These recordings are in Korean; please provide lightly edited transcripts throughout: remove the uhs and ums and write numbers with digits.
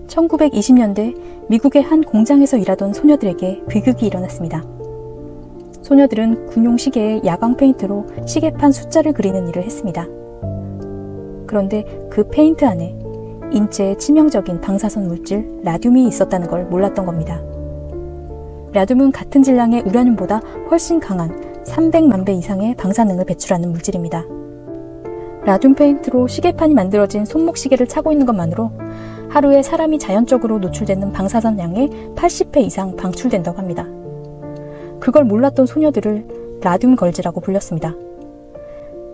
1920년대 미국의 한 공장에서 일하던 소녀들에게 비극이 일어났습니다. 소녀들은 군용 시계에 야광 페인트로 시계판 숫자를 그리는 일을 했습니다. 그런데 그 페인트 안에 인체에 치명적인 방사선 물질 라듐이 있었다는 걸 몰랐던 겁니다. 라듐은 같은 질량의 우라늄보다 훨씬 강한 300만 배 이상의 방사능을 배출하는 물질입니다. 라듐 페인트로 시계판이 만들어진 손목시계를 차고 있는 것만으로 하루에 사람이 자연적으로 노출되는 방사선 양의 80배 이상 방출된다고 합니다. 그걸 몰랐던 소녀들을 라듐 걸즈라고 불렸습니다.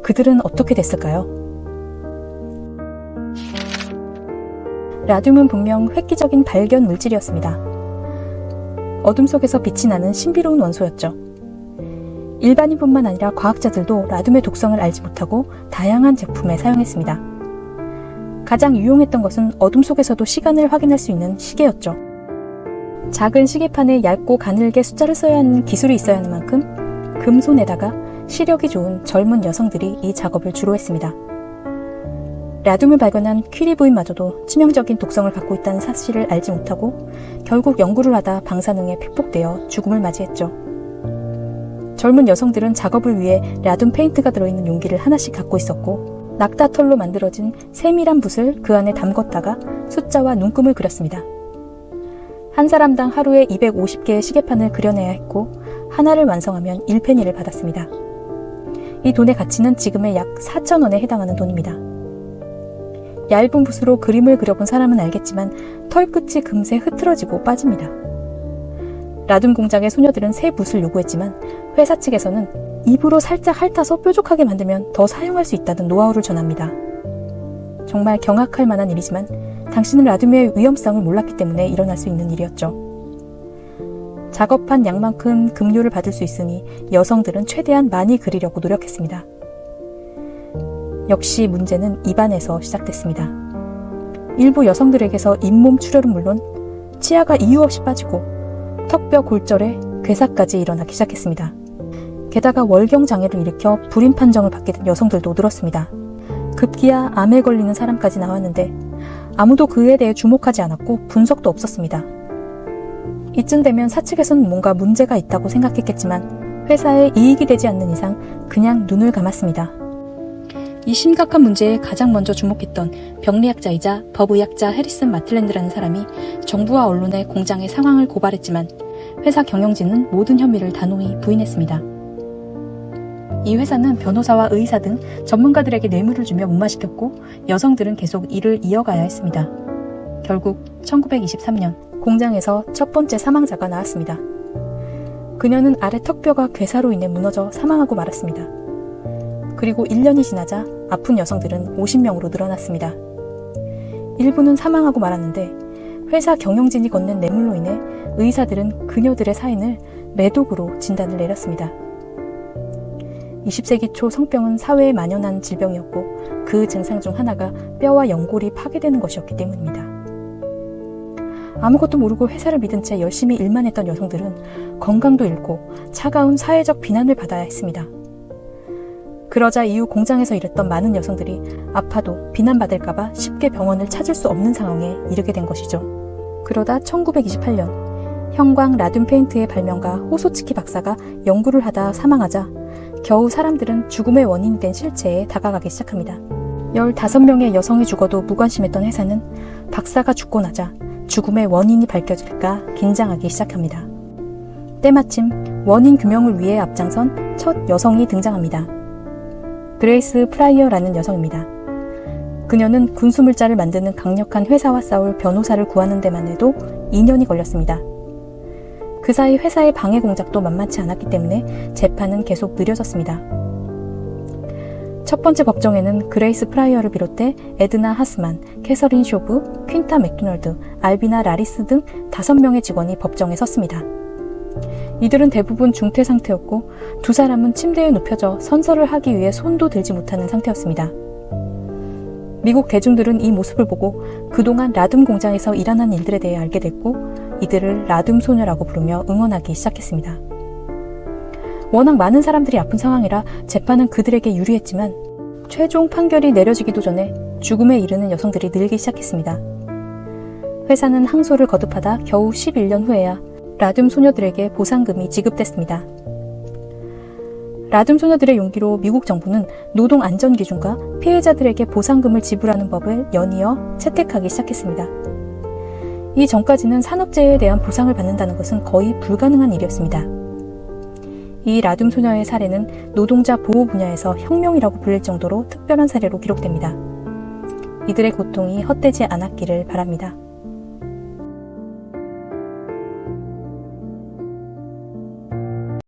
그들은 어떻게 됐을까요? 라듐은 분명 획기적인 발견 물질이었습니다. 어둠 속에서 빛이 나는 신비로운 원소였죠. 일반인뿐만 아니라 과학자들도 라듐의 독성을 알지 못하고 다양한 제품에 사용했습니다. 가장 유용했던 것은 어둠 속에서도 시간을 확인할 수 있는 시계였죠. 작은 시계판에 얇고 가늘게 숫자를 써야 하는 기술이 있어야 하는 만큼 금손에다가 시력이 좋은 젊은 여성들이 이 작업을 주로 했습니다. 라듐을 발견한 퀴리 부인마저도 치명적인 독성을 갖고 있다는 사실을 알지 못하고 결국 연구를 하다 방사능에 픽복되어 죽음을 맞이했죠. 젊은 여성들은 작업을 위해 라듐 페인트가 들어있는 용기를 하나씩 갖고 있었고 낙타털로 만들어진 세밀한 붓을 그 안에 담궜다가 숫자와 눈금을 그렸습니다. 한 사람당 하루에 250개의 시계판을 그려내야 했고 하나를 완성하면 1페니를 받았습니다. 이 돈의 가치는 지금의 약 4,000원에 해당하는 돈입니다. 얇은 붓으로 그림을 그려본 사람은 알겠지만 털끝이 금세 흐트러지고 빠집니다. 라듐 공장의 소녀들은 새 붓을 요구했지만 회사 측에서는 입으로 살짝 핥아서 뾰족하게 만들면 더 사용할 수 있다는 노하우를 전합니다. 정말 경악할 만한 일이지만 당신은 라듐의 위험성을 몰랐기 때문에 일어날 수 있는 일이었죠. 작업한 양만큼 급료를 받을 수 있으니 여성들은 최대한 많이 그리려고 노력했습니다. 역시 문제는 입안에서 시작됐습니다. 일부 여성들에게서 잇몸 출혈은 물론 치아가 이유 없이 빠지고 턱뼈 골절에 괴사까지 일어나기 시작했습니다. 게다가 월경 장애를 일으켜 불임 판정을 받게 된 여성들도 늘었습니다. 급기야 암에 걸리는 사람까지 나왔는데 아무도 그에 대해 주목하지 않았고 분석도 없었습니다. 이쯤 되면 사측에서는 뭔가 문제가 있다고 생각했겠지만 회사에 이익이 되지 않는 이상 그냥 눈을 감았습니다. 이 심각한 문제에 가장 먼저 주목했던 병리학자이자 법의학자 해리슨 마틀랜드라는 사람이 정부와 언론에 공장의 상황을 고발했지만 회사 경영진은 모든 혐의를 단호히 부인했습니다. 이 회사는 변호사와 의사 등 전문가들에게 뇌물을 주며 무마시켰고 여성들은 계속 일을 이어가야 했습니다. 결국 1923년 공장에서 첫 번째 사망자가 나왔습니다. 그녀는 아래 턱뼈가 괴사로 인해 무너져 사망하고 말았습니다. 그리고 1년이 지나자 아픈 여성들은 50명으로 늘어났습니다. 일부는 사망하고 말았는데 회사 경영진이 건넨 뇌물로 인해 의사들은 그녀들의 사인을 매독으로 진단을 내렸습니다. 20세기 초 성병은 사회에 만연한 질병이었고 그 증상 중 하나가 뼈와 연골이 파괴되는 것이었기 때문입니다. 아무것도 모르고 회사를 믿은 채 열심히 일만 했던 여성들은 건강도 잃고 차가운 사회적 비난을 받아야 했습니다. 그러자 이후 공장에서 일했던 많은 여성들이 아파도 비난받을까봐 쉽게 병원을 찾을 수 없는 상황에 이르게 된 것이죠. 그러다 1928년 형광 라듐 페인트의 발명가 호소츠키 박사가 연구를 하다 사망하자 겨우 사람들은 죽음의 원인이 된 실체에 다가가기 시작합니다. 15명의 여성이 죽어도 무관심했던 회사는 박사가 죽고 나자 죽음의 원인이 밝혀질까 긴장하기 시작합니다. 때마침 원인 규명을 위해 앞장선 첫 여성이 등장합니다. 그레이스 프라이어라는 여성입니다. 그녀는 군수물자를 만드는 강력한 회사와 싸울 변호사를 구하는 데만 해도 2년이 걸렸습니다. 그 사이 회사의 방해 공작도 만만치 않았기 때문에 재판은 계속 느려졌습니다. 첫 번째 법정에는 그레이스 프라이어를 비롯해 에드나 하스만, 캐서린 쇼브, 퀸타 맥도널드, 알비나 라리스 등 5명의 직원이 법정에 섰습니다. 이들은 대부분 중퇴 상태였고 두 사람은 침대에 눕혀져 선서를 하기 위해 손도 들지 못하는 상태였습니다. 미국 대중들은 이 모습을 보고 그동안 라듐 공장에서 일어난 일들에 대해 알게 됐고 이들을 라듐 소녀라고 부르며 응원하기 시작했습니다. 워낙 많은 사람들이 아픈 상황이라 재판은 그들에게 유리했지만 최종 판결이 내려지기도 전에 죽음에 이르는 여성들이 늘기 시작했습니다. 회사는 항소를 거듭하다 겨우 11년 후에야 라듐 소녀들에게 보상금이 지급됐습니다. 라듐 소녀들의 용기로 미국 정부는 노동 안전 기준과 피해자들에게 보상금을 지불하는 법을 연이어 채택하기 시작했습니다. 이 전까지는 산업재해에 대한 보상을 받는다는 것은 거의 불가능한 일이었습니다. 이 라듐 소녀의 사례는 노동자 보호 분야에서 혁명이라고 불릴 정도로 특별한 사례로 기록됩니다. 이들의 고통이 헛되지 않았기를 바랍니다.